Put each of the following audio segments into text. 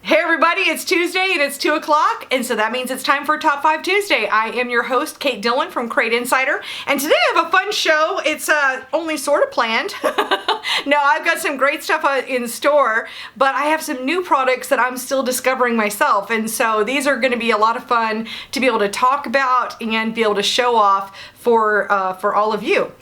Hey everybody, it's Tuesday and it's 2 o'clock, and so that means it's time for Top 5 Tuesday. I am your host, Kate Dillon from Crate Insider, and today I have a fun show. It's only sort of planned. No, I've got some great stuff in store, but I have some new products that I'm still discovering myself, and so these are going to be a lot of fun to be able to talk about and be able to show off for all of you.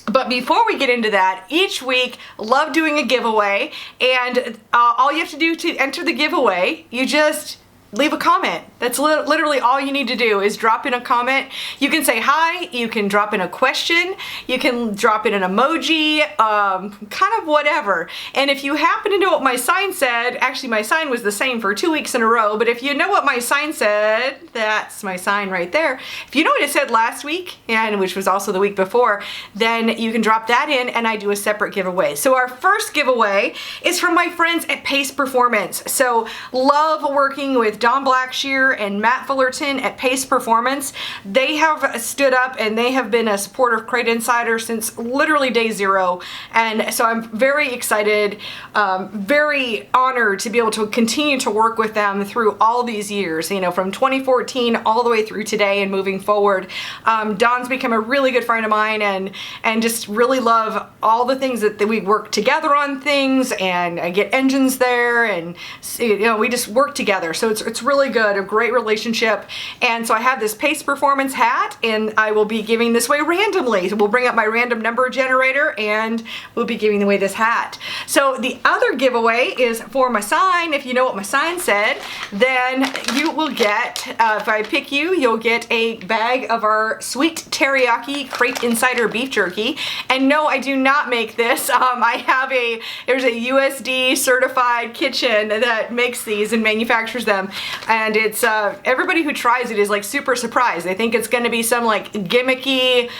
But before we get into that, each week, love doing a giveaway, and all you have to do to enter the giveaway, you just leave a comment. That's literally all you need to do is drop in a comment. You can say hi, you can drop in a question, you can drop in an emoji, kind of whatever. And if you happen to know what my sign said, actually my sign was the same for 2 weeks in a row, but if you know what my sign said, that's my sign right there. If you know what it said last week, and which was also the week before, then you can drop that in and I do a separate giveaway. So our first giveaway is from my friends at Pace Performance. So love working with Don Blackshear and Matt Fullerton at Pace Performance. They have stood up and they have been a supporter of Crate Insider since literally day zero, and so I'm very excited, very honored to be able to continue to work with them through all these years, you know, from 2014 all the way through today and moving forward. Don's become a really good friend of mine, and just really love all the things that we work together on things, and I get engines there, and you know, we just work together, so it's really good, a great relationship. And so I have this Pace Performance hat, and I will be giving this away randomly. So we'll bring up my random number generator and we'll be giving away this hat. So the other giveaway is for my sign. If you know what my sign said, then you will get, if I pick you, you'll get a bag of our sweet teriyaki Crate Insider beef jerky. And no, I do not make this. There's a USD certified kitchen that makes these and manufactures them. And it's everybody who tries it is like super surprised. They think it's going to be some like gimmicky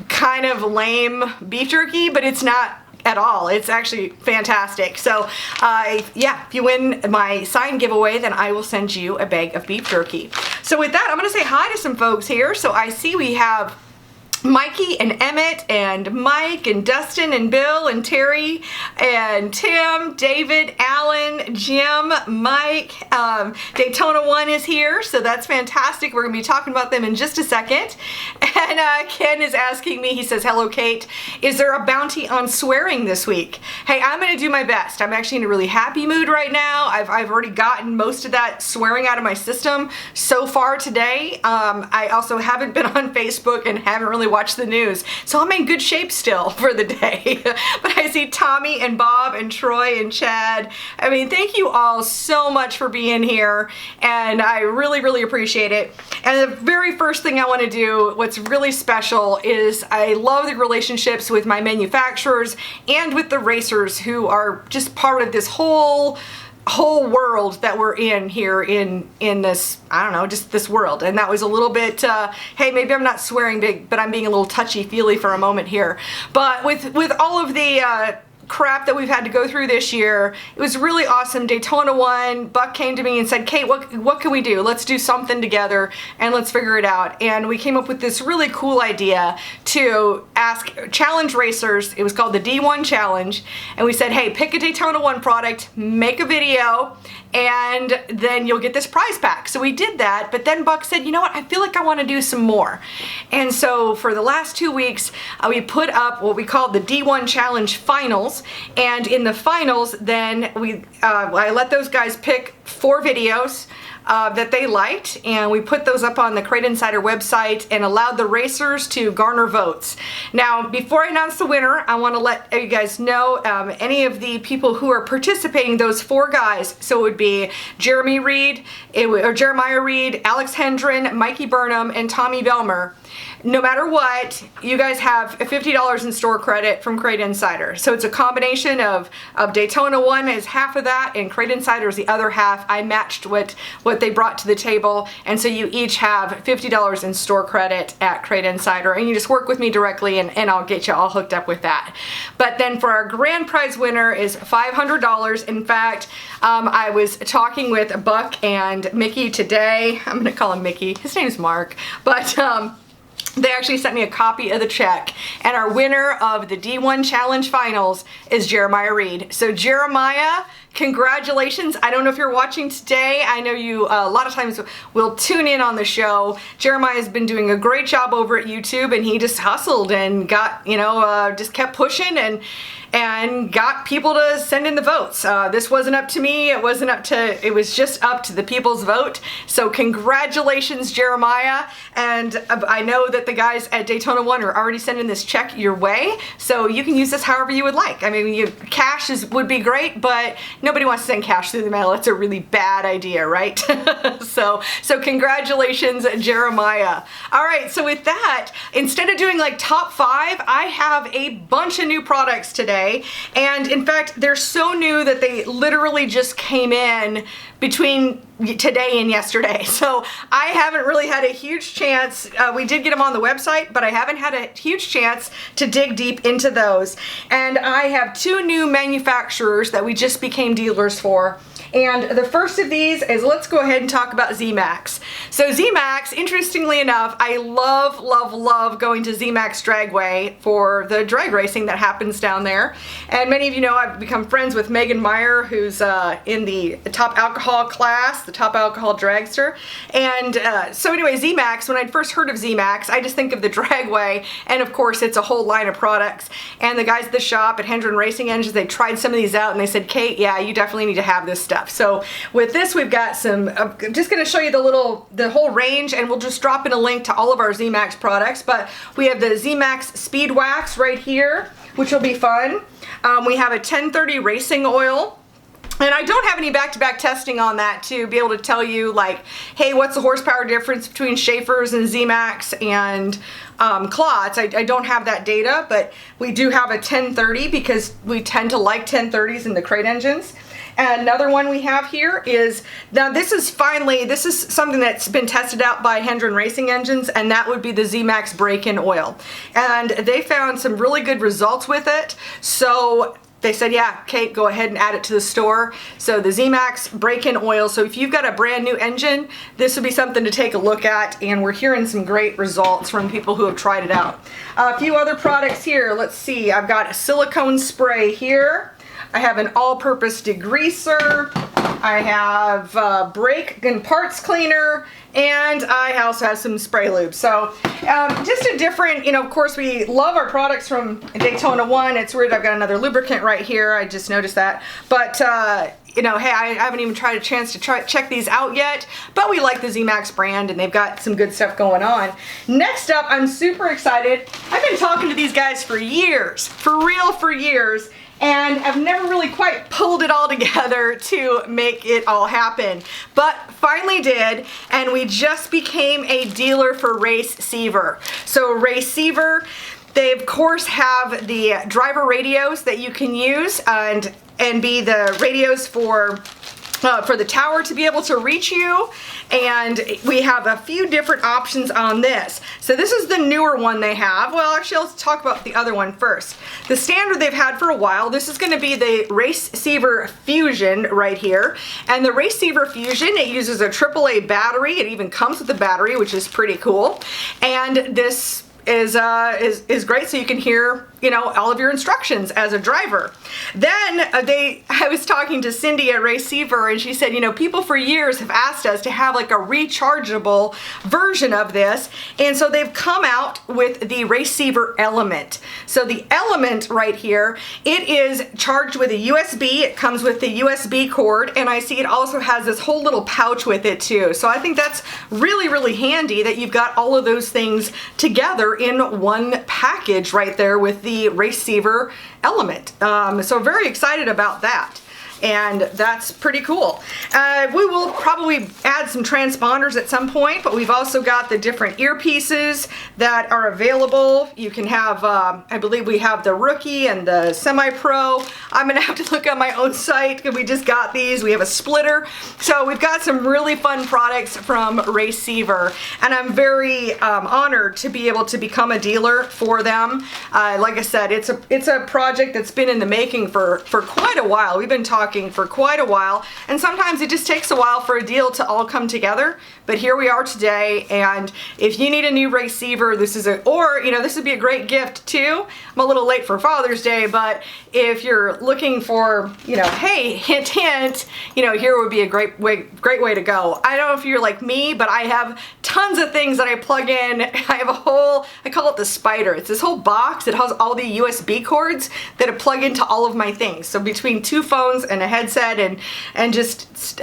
kind of lame beef jerky, but it's not at all. It's actually fantastic. So yeah, if you win my sign giveaway, then I will send you a bag of beef jerky. So with that, I'm going to say hi to some folks here. So I see we have Mikey and Emmett and Mike and Dustin and Bill and Terry and Tim, David, Alan, Jim, Mike, Daytona 1 is here, so that's fantastic. We're going to be talking about them in just a second. And Ken is asking me, he says, hello Kate, is there a bounty on swearing this week? Hey, I'm going to do my best. I'm actually in a really happy mood right now. I've already gotten most of that swearing out of my system so far today. I also haven't been on Facebook and haven't really watch the news, so I'm in good shape still for the day. But I see Tommy and Bob and Troy and Chad. I mean, thank you all so much for being here, and I really appreciate it. And the very first thing I want to do, what's really special, is I love the relationships with my manufacturers and with the racers who are just part of this whole world that we're in here in this, I don't know, just this world. And that was a little bit, hey, maybe I'm not swearing big, but I'm being a little touchy-feely for a moment here. But with all of the crap that we've had to go through this year, it was really awesome. Daytona 1, Buck came to me and said, Kate, what can we do? Let's do something together and let's figure it out. And we came up with this really cool idea to challenge racers. It was called the D1 Challenge. And we said, hey, pick a Daytona 1 product, make a video, and then you'll get this prize pack. So we did that, but then Buck said, you know what, I feel like I want to do some more. And so for the last 2 weeks, we put up what we called the D1 Challenge Finals. And in the finals, then I let those guys pick 4 videos that they liked, and we put those up on the Crate Insider website and allowed the racers to garner votes. Now, before I announce the winner, I want to let you guys know any of the people who are participating, those 4 guys. So it would be Jeremiah Reed, Alex Hendren, Mikey Burnham, and Tommy Velmer. No matter what, you guys have $50 in store credit from Crate Insider. So it's a combination of Daytona 1 is half of that, and Crate Insider is the other half. I matched what they brought to the table, and so you each have $50 in store credit at Crate Insider, and you just work with me directly, and I'll get you all hooked up with that. But then for our grand prize winner is $500. In fact, I was talking with Buck and Mickey today. I'm going to call him Mickey. His name's Mark. But they actually sent me a copy of the check, and our winner of the D1 Challenge Finals is Jeremiah Reed. So Jeremiah, congratulations. I don't know if you're watching today. I know you a lot of times will tune in on the show. Jeremiah has been doing a great job over at YouTube, and he just hustled and got, just kept pushing and got people to send in the votes. This wasn't up to me. It was just up to the people's vote. So congratulations, Jeremiah. And I know that the guys at Daytona 1 are already sending this check your way. So you can use this however you would like. I mean, cash would be great, but nobody wants to send cash through the mail. It's a really bad idea, right? So congratulations, Jeremiah. All right, so with that, instead of doing like top 5, I have a bunch of new products today. And in fact, they're so new that they literally just came in between today and yesterday. So I haven't really had a huge chance. We did get them on the website, but I haven't had a huge chance to dig deep into those. And I have 2 new manufacturers that we just became dealers for. And the first of these is, let's go ahead and talk about ZMAX. So ZMAX, interestingly enough, I love, love, love going to ZMAX Dragway for the drag racing that happens down there. And many of you know I've become friends with Megan Meyer, who's in the top alcohol class, the top alcohol dragster. And so anyway, ZMAX, when I'd first heard of ZMAX, I just think of the Dragway, and of course it's a whole line of products. And the guys at the shop at Hendren Racing Engines, they tried some of these out and they said, Kate, yeah, you definitely need to have this stuff. So with this, we've got some, I'm just going to show you the whole range, and we'll just drop in a link to all of our ZMAX products. But we have the ZMAX Speed Wax right here, which will be fun. We have a 1030 racing oil. And I don't have any back-to-back testing on that to be able to tell you, like, hey, what's the horsepower difference between Schaefer's and ZMAX and Klotz. I don't have that data, but we do have a 1030 because we tend to like 1030s in the crate engines. And another one we have here is, now this is something that's been tested out by Hendren Racing Engines, and that would be the ZMAX break-in oil. And they found some really good results with it. So they said, yeah, Kate, go ahead and add it to the store. So the ZMAX break-in oil. So if you've got a brand new engine, this would be something to take a look at. And we're hearing some great results from people who have tried it out. A few other products here. Let's see. I've got a silicone spray here. I have an all-purpose degreaser. I have brake and parts cleaner, and I also have some spray lube. So just a different, of course we love our products from Daytona 1. It's weird, I've got another lubricant right here. I just noticed that. But hey, I haven't even tried a chance to check these out yet, but we like the ZMAX brand and they've got some good stuff going on. Next up, I'm super excited. I've been talking to these guys for years, for real, for years. And I've never really quite pulled it all together to make it all happen. But finally did, and we just became a dealer for Race Seaver. So Race Seaver, they of course have the driver radios that you can use and be the radios for the tower to be able to reach you, and we have a few different options on this. So this is the newer one they have. Well, actually, let's talk about the other one first. The standard they've had for a while, this is going to be the Race Seaver Fusion right here. And the Race Seaver Fusion, it uses a AAA battery. It even comes with a battery, which is pretty cool. And this is great, so you can hear all of your instructions as a driver. Then I was talking to Cindy at Race Seaver, and she said, people for years have asked us to have like a rechargeable version of this, and so they've come out with the Race Seaver Element. So the Element right here, it is charged with a USB. It comes with the USB cord, and I see it also has this whole little pouch with it too. So I think that's really, really handy that you've got all of those things together in one package right there with the Race Seaver Element. So very excited about that. And that's pretty cool. We will probably add some transponders at some point, but we've also got the different earpieces that are available. You can have, I believe we have the Rookie and the Semi-Pro. I'm gonna have to look on my own site because we just got these. We have a splitter. So we've got some really fun products from Race Seaver, and I'm very honored to be able to become a dealer for them. Like I said, it's a project that's been in the making for quite a while. We've been talking talking for quite a while, and sometimes it just takes a while for a deal to all come together. But here we are today, and if you need a new receiver, this is this would be a great gift too. I'm a little late for Father's Day, but if you're looking for, hey, hint, hint, here would be a great way to go. I don't know if you're like me, but I have tons of things that I plug in. I have I call it the spider. It's this whole box. It has all the USB cords that I plug into all of my things. So between 2 phones and a headset and just,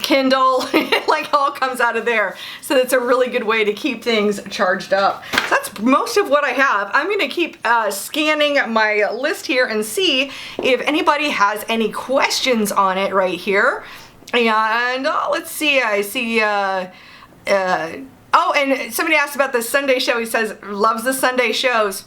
Kindle, like all comes out of there. So that's a really good way to keep things charged up. So that's most of what I have. I'm going to keep scanning my list here and see if anybody has any questions on it right here. And let's see, I see, and somebody asked about the Sunday show. He says, loves the Sunday shows.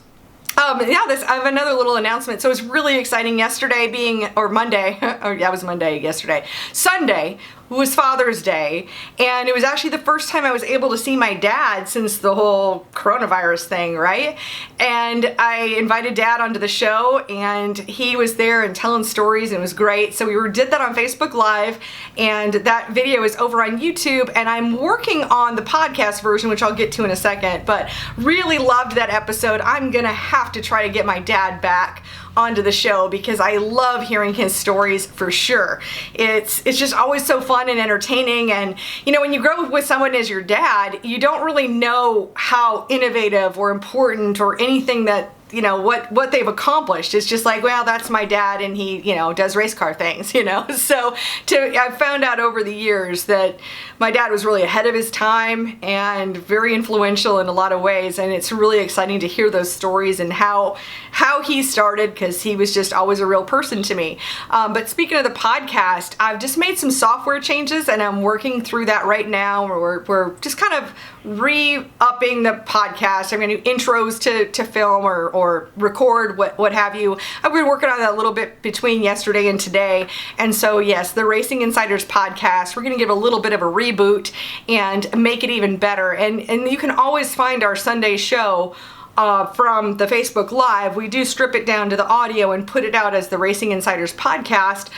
I have another little announcement. So it was really exciting yesterday Monday. It was Monday yesterday. Sunday was Father's Day, and it was actually the first time I was able to see my dad since the whole coronavirus thing, right? And I invited Dad onto the show, and he was there and telling stories, and it was great. So we did that on Facebook Live, and that video is over on YouTube, and I'm working on the podcast version, which I'll get to in a second, but really loved that episode. I'm gonna have to try to get my dad back onto the show because I love hearing his stories for sure. It's just always so fun and entertaining, and when you grow up with someone as your dad, you don't really know how innovative or important or anything that what they've accomplished. It's just like, well, that's my dad, and he does race car things, so I've found out over the years that my dad was really ahead of his time and very influential in a lot of ways, and it's really exciting to hear those stories and how he started, because he was just always a real person to me. But speaking of the podcast, I've just made some software changes, and I'm working through that right now. We're just kind of re-upping the podcast. I'm going to do intros to film or record, what have you. I've been working on that a little bit between yesterday and today. And so yes, the Racing Insiders podcast, we're going to give a little bit of a reboot and make it even better. And you can always find our Sunday show from the Facebook Live. We do strip it down to the audio and put it out as the Racing Insiders podcast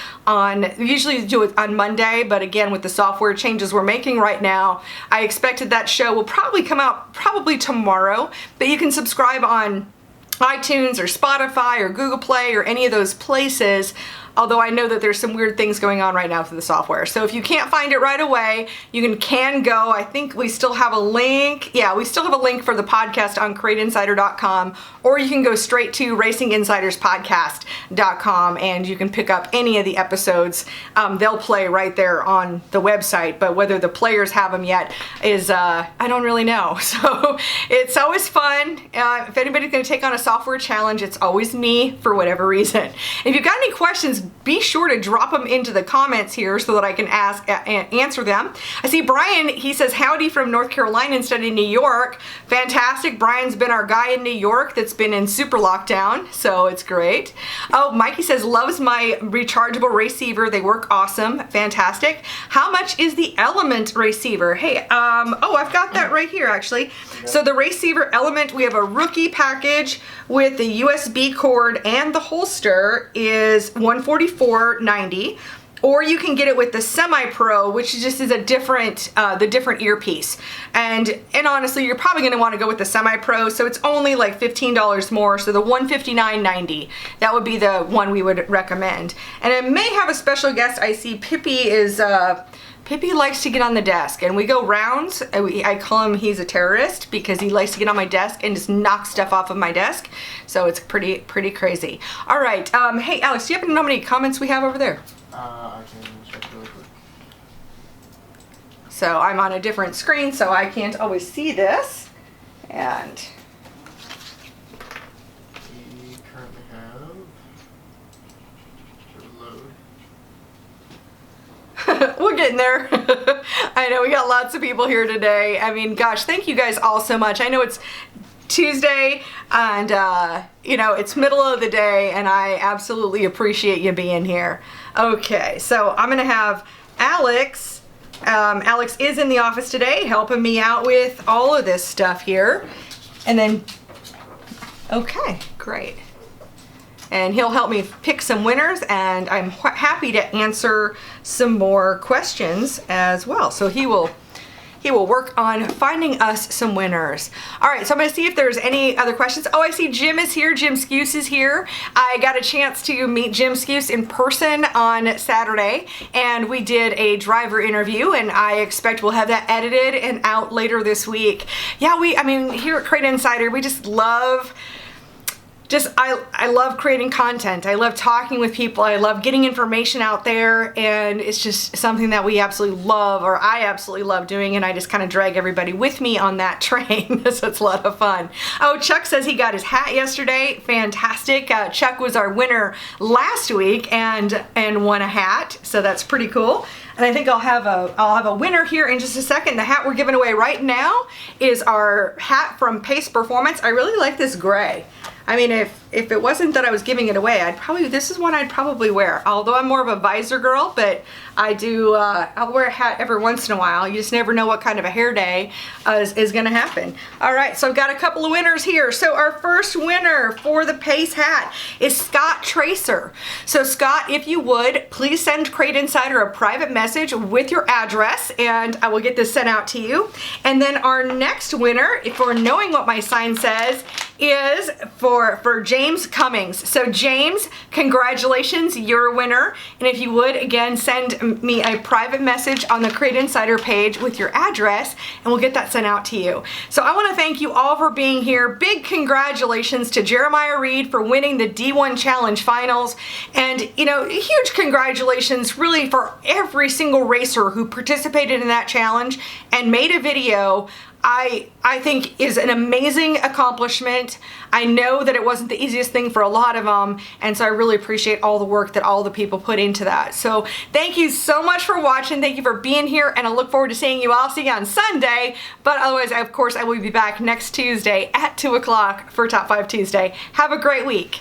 we usually do it on Monday, but again, with the software changes we're making right now, I expected that show will probably come out tomorrow, but you can subscribe on iTunes or Spotify or Google Play or any of those places. Although I know that there's some weird things going on right now for the software. So if you can't find it right away, you can go. I think we still have a link. Yeah, we still have a link for the podcast on CrateInsider.com, or you can go straight to RacingInsidersPodcast.com and you can pick up any of the episodes. They'll play right there on the website, but whether the players have them yet is, I don't really know. So it's always fun. If anybody's gonna take on a software challenge, it's always me for whatever reason. And if you've got any questions, be sure to drop them into the comments here so that I can answer them. I see Brian, he says, howdy from North Carolina instead of New York. Fantastic. Brian's been our guy in New York that's been in super lockdown, so it's great. Oh, Mikey says, loves my rechargeable receiver. They work awesome. Fantastic. How much is the Element receiver? Hey, I've got that right here actually. So the receiver Element, we have a rookie package with the USB cord and the holster is $144.90, or you can get it with the Semi-Pro, which just is a different, the different earpiece. And honestly, you're probably going to want to go with the Semi-Pro, so it's only like $15 more, so the $159.90, that would be the one we would recommend. And it may have a special guest. I see Pippi is, Pippi likes to get on the desk, and we go rounds. I call him, he's a terrorist, because he likes to get on my desk and just knock stuff off of my desk. So it's pretty crazy. All right, hey Alex, do you happen to know how many comments we have over there? I can check really quick. So I'm on a different screen, so I can't always see this. And we currently have load. we're getting there. I know we got lots of people here today. I mean, gosh, thank you guys all so much. I know it's Tuesday and it's middle of the day, and I absolutely appreciate you being here. Okay, so I'm gonna have Alex. Alex is in the office today helping me out with all of this stuff here. And then, okay, great. and he'll help me pick some winners, and I'm happy to answer some more questions as well. So he will work on finding us some winners. All right, so I'm gonna see if there's any other questions. Oh, I see Jim is here. Jim Skuse is here. I got a chance to meet Jim Skuse in person on Saturday, and we did a driver interview, and I expect we'll have that edited and out later this week. Yeah, I mean, here at Crate Insider, we just love I love creating content. I love talking with people. I love getting information out there, and it's just something that we absolutely love, or I absolutely love doing, and I just kind of drag everybody with me on that train. So it's a lot of fun. Oh, Chuck says he got his hat yesterday. Fantastic. Chuck was our winner last week and won a hat, so that's pretty cool. And I think I'll have a winner here in just a second. The hat we're giving away right now is our hat from Pace Performance. I really like this gray. I mean, if it wasn't that I was giving it away, this is one I'd probably wear. Although I'm more of a visor girl, but I'll wear a hat every once in a while. You just never know what kind of a hair day is gonna happen. All right, so I've got a couple of winners here. So our first winner for the Pace hat is Scott Tracer. So Scott, if you would, please send Crate Insider a private message with your address, and I will get this sent out to you. And then our next winner, for knowing what my sign says, is for James Cummings. So James, congratulations, you're a winner. And if you would, again, send me a private message on the Crate Insider page with your address, and we'll get that sent out to you. So I want to thank you all for being here. Big congratulations to Jeremiah Reed for winning the D1 Challenge Finals. And, you know, huge congratulations really for every single racer who participated in that challenge and made a video. I think is an amazing accomplishment. I know that it wasn't the easiest thing for a lot of them, and so I really appreciate all the work that all the people put into that. So thank you so much for watching. Thank you for being here, and I look forward to seeing you. I'll see you on Sunday, but otherwise, of course, I will be back next Tuesday at 2 o'clock for Top 5 Tuesday. Have a great week.